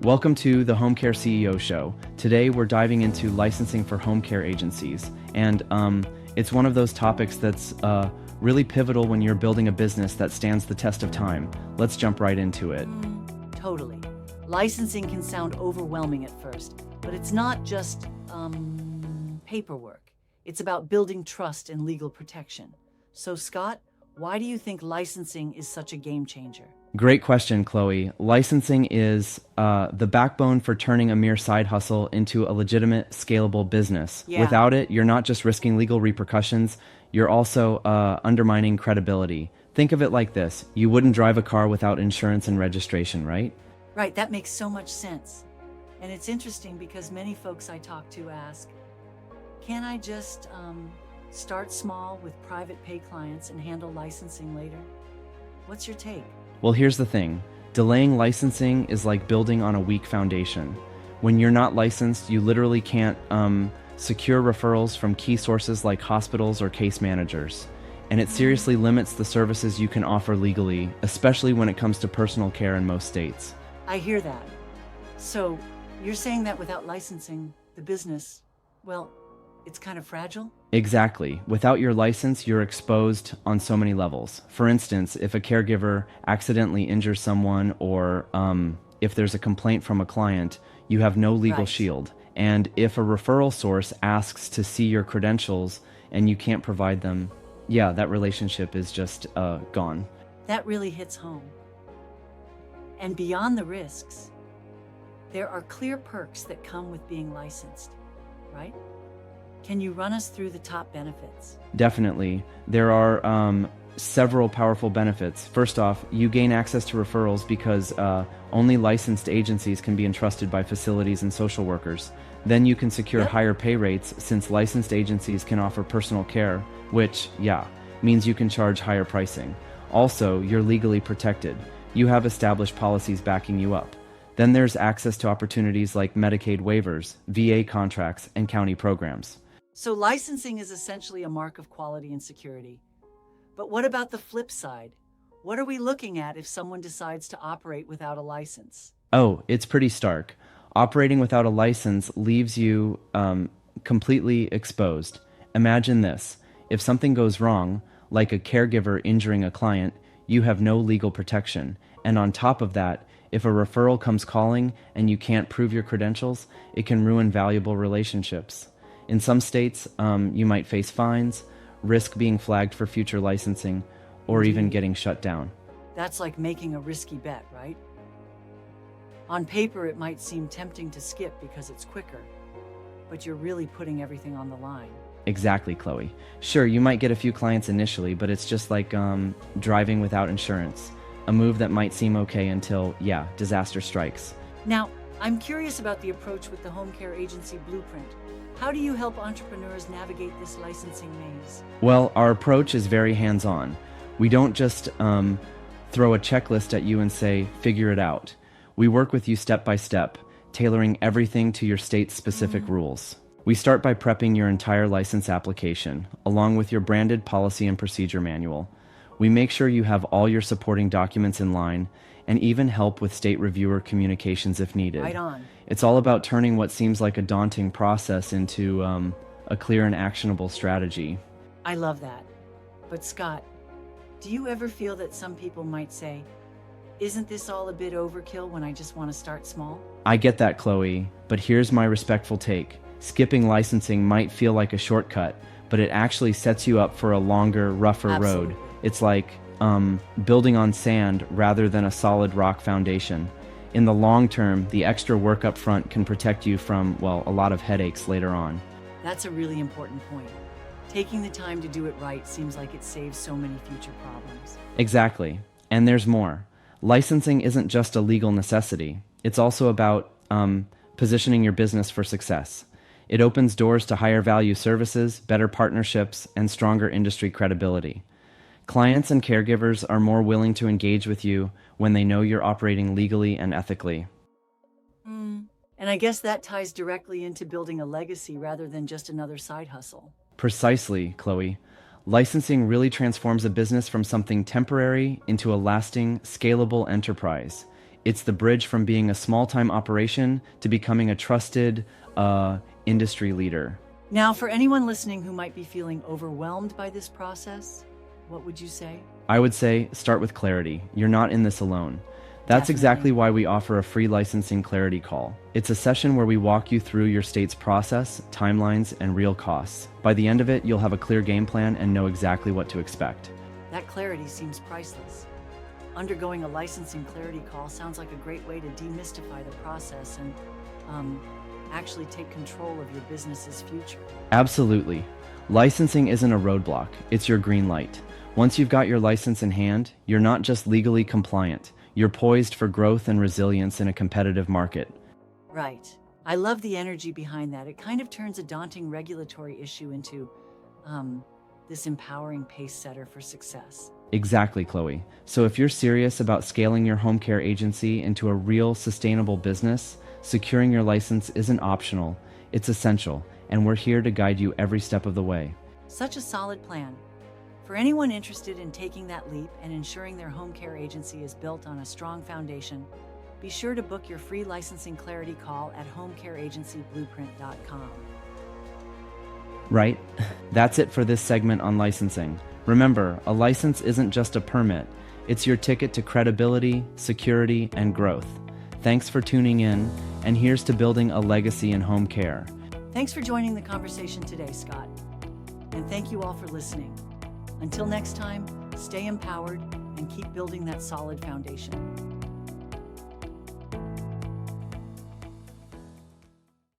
Welcome to the Home Care CEO Show. Today we're diving into licensing for home care agencies. And it's one of those topics that's really pivotal when you're building a business that stands the test of time. Let's jump right into it. Totally. Licensing can sound overwhelming at first, but it's not just paperwork. It's about building trust and legal protection. So Scott, why do you think licensing is such a game changer? Great question, Chloe. Licensing is the backbone for turning a mere side hustle into a legitimate, scalable business. Yeah. Without it, you're not just risking legal repercussions, you're also undermining credibility. Think of it like this. You wouldn't drive a car without insurance and registration, right? Right, that makes so much sense. And it's interesting because many folks I talk to ask, can I just start small with private pay clients and handle licensing later? What's your take? Well, here's the thing. Delaying licensing is like building on a weak foundation. When you're not licensed, you literally can't secure referrals from key sources like hospitals or case managers. And it seriously limits the services you can offer legally, especially when it comes to personal care in most states. I hear that. So you're saying that without licensing, the business, well, it's kind of fragile? Exactly. Without your license, you're exposed on so many levels. For instance, if a caregiver accidentally injures someone or if there's a complaint from a client, you have no legal shield. And if a referral source asks to see your credentials and you can't provide them, yeah, that relationship is just gone. That really hits home. And beyond the risks, there are clear perks that come with being licensed, right? Can you run us through the top benefits? Definitely. There are several powerful benefits. First off, you gain access to referrals because only licensed agencies can be entrusted by facilities and social workers. Then you can secure higher pay rates since licensed agencies can offer personal care, which, means you can charge higher pricing. Also, you're legally protected. You have established policies backing you up. Then there's access to opportunities like Medicaid waivers, VA contracts, and county programs. So licensing is essentially a mark of quality and security. But what about the flip side? What are we looking at if someone decides to operate without a license? Oh, it's pretty stark. Operating without a license leaves you completely exposed. Imagine this. If something goes wrong, like a caregiver injuring a client, you have no legal protection. And on top of that, if a referral comes calling and you can't prove your credentials, it can ruin valuable relationships. In some states, you might face fines, risk being flagged for future licensing, or even getting shut down. That's like making a risky bet, right? On paper, it might seem tempting to skip because it's quicker, but you're really putting everything on the line. Exactly, Chloe. Sure, you might get a few clients initially, but it's just like driving without insurance. A move that might seem okay until, disaster strikes. Now, I'm curious about the approach with the home care agency blueprint. How do you help entrepreneurs navigate this licensing maze? Well, our approach is very hands-on. We don't just throw a checklist at you and say, figure it out. We work with you step by step, tailoring everything to your state's specific rules. We start by prepping your entire license application, along with your branded policy and procedure manual. We make sure you have all your supporting documents in line and even help with state reviewer communications if needed. Right on. It's all about turning what seems like a daunting process into a clear and actionable strategy. I love that. But Scott, do you ever feel that some people might say, isn't this all a bit overkill when I just want to start small? I get that, Chloe, but here's my respectful take. Skipping licensing might feel like a shortcut, but it actually sets you up for a longer, rougher road. It's like building on sand rather than a solid rock foundation. In the long term, the extra work up front can protect you from, a lot of headaches later on. That's a really important point. Taking the time to do it right seems like it saves so many future problems. Exactly. And there's more. Licensing isn't just a legal necessity. It's also about positioning your business for success. It opens doors to higher value services, better partnerships, and stronger industry credibility. Clients and caregivers are more willing to engage with you when they know you're operating legally and ethically. And I guess that ties directly into building a legacy rather than just another side hustle. Precisely, Chloe. Licensing really transforms a business from something temporary into a lasting, scalable enterprise. It's the bridge from being a small-time operation to becoming a trusted industry leader. Now, for anyone listening who might be feeling overwhelmed by this process, what would you say? I would say start with clarity. You're not in this alone. That's Definitely. exactly why we offer a free licensing clarity call. It's a session where we walk you through your state's process, timelines, and real costs. By the end of it, you'll have a clear game plan and know exactly what to expect. That clarity seems priceless. Undergoing a licensing clarity call sounds like a great way to demystify the process and actually take control of your business's future. Absolutely. Licensing isn't a roadblock, it's your green light. Once you've got your license in hand, you're not just legally compliant, you're poised for growth and resilience in a competitive market. Right. I love the energy behind that. It kind of turns a daunting regulatory issue into this empowering pace setter for success. Exactly, Chloe. So if you're serious about scaling your home care agency into a real sustainable business, securing your license isn't optional, it's essential, and we're here to guide you every step of the way. Such a solid plan. For anyone interested in taking that leap and ensuring their home care agency is built on a strong foundation, be sure to book your free licensing clarity call at homecareagencyblueprint.com. Right? That's it for this segment on licensing. Remember, a license isn't just a permit, it's your ticket to credibility, security, and growth. Thanks for tuning in, and here's to building a legacy in home care. Thanks for joining the conversation today, Scott. And thank you all for listening. Until next time, stay empowered and keep building that solid foundation.